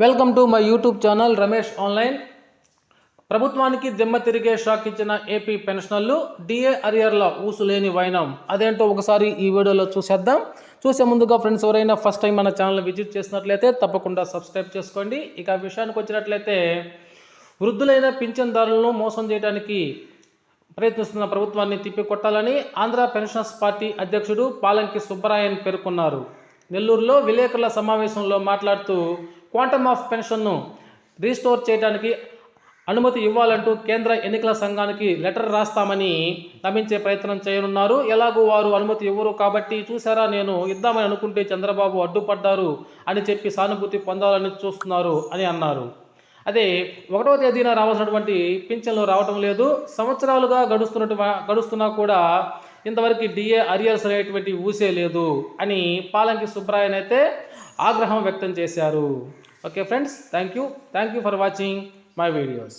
Welcome to my YouTube channel Ramesh online. ప్రభుత్వానికి దిమ్మ తిరిగే షాక్ ఇచ్చిన ఏపీ పెన్షనర్లు, డిఏ అరియర్ల ఊసులేని వైనం. అదేంటో ఒకసారి ఈ వీడియోలో చూసేద్దాం. చూసే ముందుగా ఫ్రెండ్స్ ఎవరైనా ఫస్ట్ టైం మన ఛానల్ విజిట్ చేసినట్లయితే తప్పకుండా సబ్స్క్రైబ్ చేసుకోండి. ఇక విషయానికి వచ్చినట్లయితే, వృద్ధులైన పింఛన్దారులను మోసం చేయడానికి ప్రయత్నిస్తున్న ప్రభుత్వాన్ని తిప్పికొట్టాలని ఆంధ్ర పెన్షనర్స్ పార్టీ అధ్యక్షుడు పాలంకి సుబ్బరాయన్ పేర్కొన్నారు. నెల్లూరులో విలేకరుల సమావేశంలో మాట్లాడుతూ, క్వాంటమ్ ఆఫ్ పెన్షన్ను రీస్టోర్ చేయడానికి అనుమతి ఇవ్వాలంటూ కేంద్ర ఎన్నికల సంఘానికి లెటర్ రాస్తామని నమ్మించే ప్రయత్నం చేయనున్నారు. ఎలాగూ వారు అనుమతి ఇవ్వరు కాబట్టి, చూసారా నేను ఇద్దామని అనుకుంటే చంద్రబాబు అడ్డుపడ్డారు అని చెప్పి సానుభూతి పొందాలని చూస్తున్నారు అని అన్నారు. అదే 1వ తేదీన రావాల్సినటువంటి పింఛన్లు రావటం లేదు. సంవత్సరాలుగా గడుస్తున్నా కూడా ఇంతవరకు డిఏ అరియర్స్ అనేటువంటి ఊసే లేదు అని పాలంకి సుబ్బరాయన్ అయితే ఆగ్రహం వ్యక్తం చేశారు. Okay friends, thank you for watching my videos.